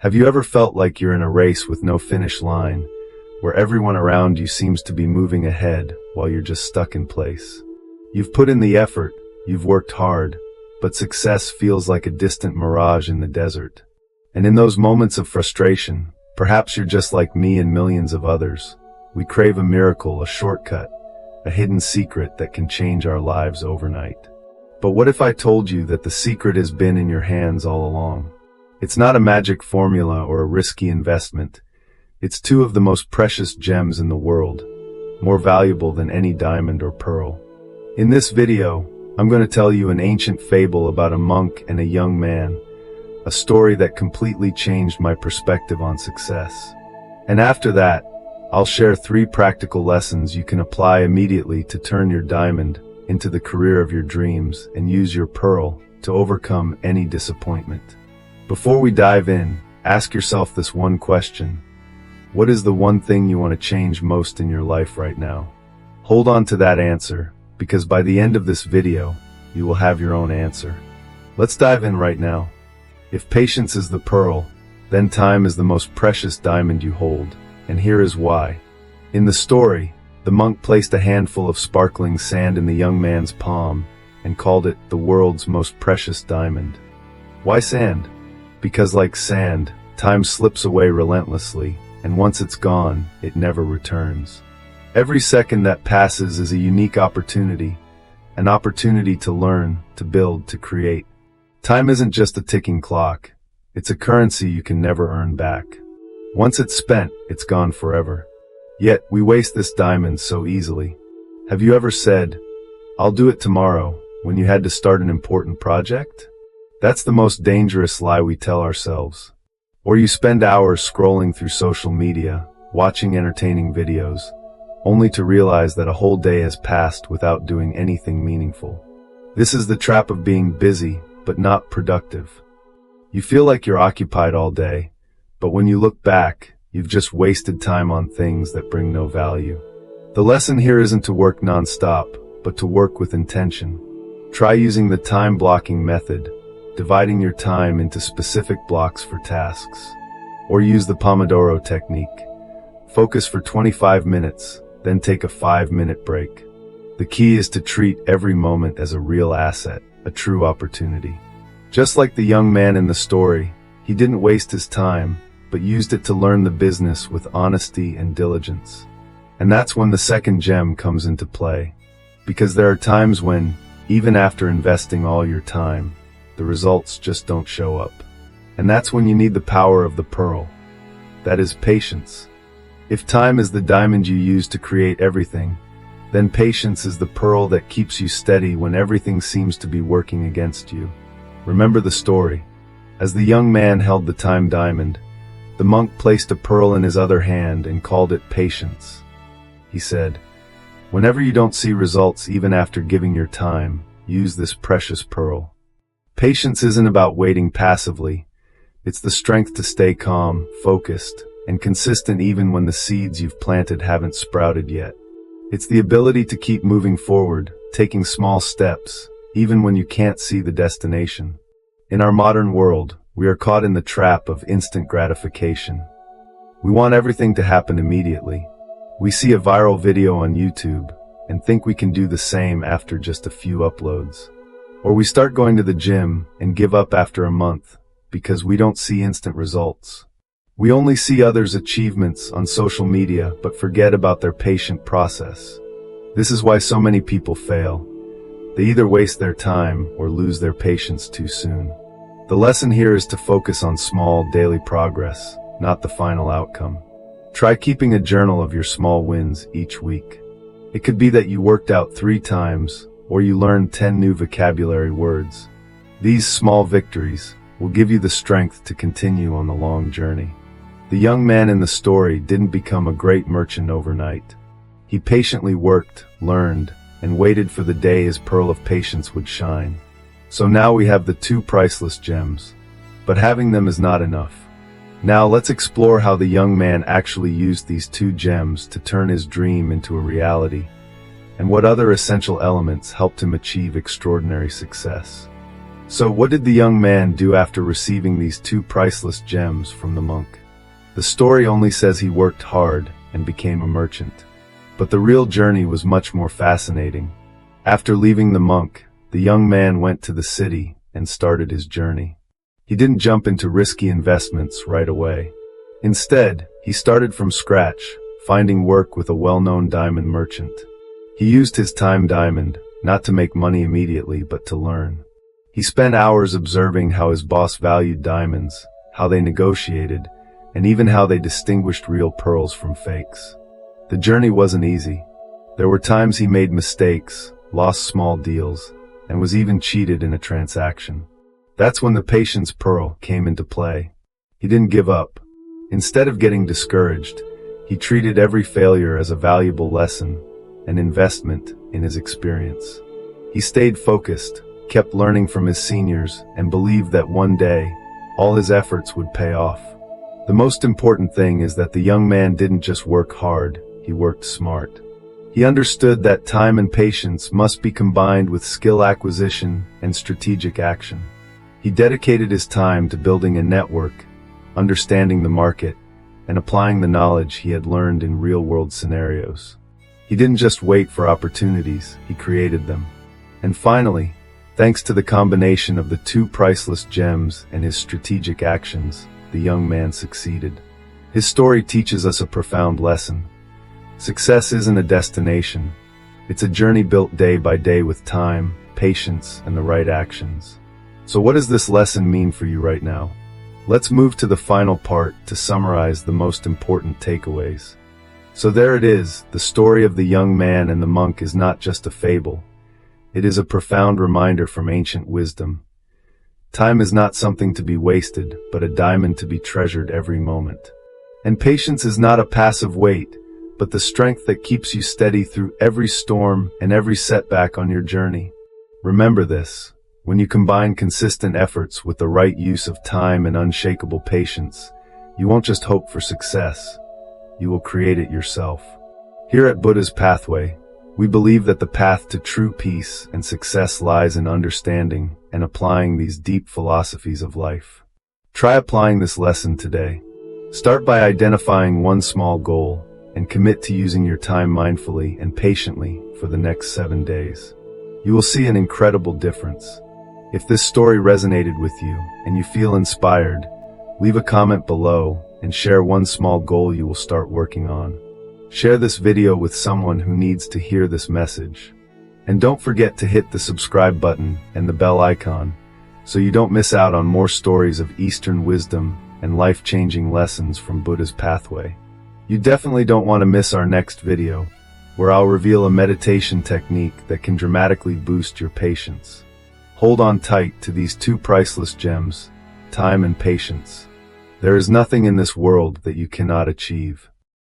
Have you ever felt like you're in a race with no finish line, where everyone around you seems to be moving ahead while you're just stuck in place? You've put in the effort, you've worked hard, but success feels like a distant mirage in the desert. And in those moments of frustration, perhaps you're just like me and millions of others. We crave a miracle, a shortcut, a hidden secret that can change our lives overnight. But what if I told you that the secret has been in your hands all along? It's not a magic formula or a risky investment. It's two of the most precious gems in the world, more valuable than any diamond or pearl. In this video, I'm going to tell you an ancient fable about a monk and a young man, a story that completely changed my perspective on success. And after that, I'll share 3 practical lessons you can apply immediately to turn your diamond into the career of your dreams and use your pearl to overcome any disappointment. Before we dive in, ask yourself this one question. What is the one thing you want to change most in your life right now? Hold on to that answer, because by the end of this video, you will have your own answer. Let's dive in right now. If patience is the pearl, then time is the most precious diamond you hold, and here is why. In the story, the monk placed a handful of sparkling sand in the young man's palm and called it the world's most precious diamond. Why sand? Because like sand, time slips away relentlessly, and once it's gone, it never returns. Every second that passes is a unique opportunity, an opportunity to learn, to build, to create. Time isn't just a ticking clock. It's a currency you can never earn back. Once it's spent, it's gone forever. Yet, we waste this diamond so easily. Have you ever said, "I'll do it tomorrow," when you had to start an important project? That's the most dangerous lie we tell ourselves. Or you spend hours scrolling through social media, watching entertaining videos, only to realize that a whole day has passed without doing anything meaningful. This is the trap of being busy, but not productive. You feel like you're occupied all day, but when you look back, you've just wasted time on things that bring no value. The lesson here isn't to work non-stop, but to work with intention. Try using the time blocking method, dividing your time into specific blocks for tasks. Or use the Pomodoro technique. Focus for 25 minutes, then take a 5-minute break. The key is to treat every moment as a real asset, a true opportunity. Just like the young man in the story, he didn't waste his time, but used it to learn the business with honesty and diligence. And that's when the second gem comes into play. Because there are times when, even after investing all your time, the results just don't show up. And that's when you need the power of the pearl. That is patience. If time is the diamond you use to create everything, then patience is the pearl that keeps you steady when everything seems to be working against you. Remember the story. As the young man held the time diamond, the monk placed a pearl in his other hand and called it patience. He said, "Whenever you don't see results even after giving your time, use this precious pearl." Patience isn't about waiting passively. It's the strength to stay calm, focused, and consistent even when the seeds you've planted haven't sprouted yet. It's the ability to keep moving forward, taking small steps, even when you can't see the destination. In our modern world, we are caught in the trap of instant gratification. We want everything to happen immediately. We see a viral video on YouTube and think we can do the same after just a few uploads. Or we start going to the gym and give up after a month because we don't see instant results. We only see others' achievements on social media but forget about their patient process. This is why so many people fail. They either waste their time or lose their patience too soon. The lesson here is to focus on small daily progress, not the final outcome. Try keeping a journal of your small wins each week. It could be that you worked out 3 times, or you learned 10 new vocabulary words. These small victories will give you the strength to continue on the long journey. The young man in the story didn't become a great merchant overnight. He patiently worked, learned, and waited for the day his pearl of patience would shine. So now we have the 2 priceless gems. But having them is not enough. Now let's explore how the young man actually used these 2 gems to turn his dream into a reality, and what other essential elements helped him achieve extraordinary success. So what did the young man do after receiving these two priceless gems from the monk? The story only says he worked hard and became a merchant. But the real journey was much more fascinating. After leaving the monk, the young man went to the city and started his journey. He didn't jump into risky investments right away. Instead, he started from scratch, finding work with a well-known diamond merchant. He used his time diamond, not to make money immediately, but to learn. He spent hours observing how his boss valued diamonds, how they negotiated, and even how they distinguished real pearls from fakes. The journey wasn't easy. There were times he made mistakes, lost small deals, and was even cheated in a transaction. That's when the patience pearl came into play. He didn't give up. Instead of getting discouraged, he treated every failure as a valuable lesson, an investment in his experience. He stayed focused, kept learning from his seniors, and believed that one day, all his efforts would pay off. The most important thing is that the young man didn't just work hard, he worked smart. He understood that time and patience must be combined with skill acquisition and strategic action. He dedicated his time to building a network, understanding the market, and applying the knowledge he had learned in real-world scenarios. He didn't just wait for opportunities, he created them. And finally, thanks to the combination of the two priceless gems and his strategic actions, the young man succeeded. His story teaches us a profound lesson. Success isn't a destination. It's a journey built day by day with time, patience, and the right actions. So what does this lesson mean for you right now? Let's move to the final part to summarize the most important takeaways. So there it is, the story of the young man and the monk is not just a fable. It is a profound reminder from ancient wisdom. Time is not something to be wasted, but a diamond to be treasured every moment. And patience is not a passive wait, but the strength that keeps you steady through every storm and every setback on your journey. Remember this, when you combine consistent efforts with the right use of time and unshakable patience, you won't just hope for success, you will create it yourself. Here at Buddha's Pathway, we believe that the path to true peace and success lies in understanding and applying these deep philosophies of life. Try applying this lesson today. Start by identifying one small goal and commit to using your time mindfully and patiently for the next 7 days. You will see an incredible difference. If this story resonated with you and you feel inspired, leave a comment below and share one small goal you will start working on. Share this video with someone who needs to hear this message. And don't forget to hit the subscribe button and the bell icon so you don't miss out on more stories of Eastern wisdom and life-changing lessons from Buddha's Pathway. You definitely don't want to miss our next video, where I'll reveal a meditation technique that can dramatically boost your patience. Hold on tight to these two priceless gems, time and patience. There is nothing in this world that you cannot achieve.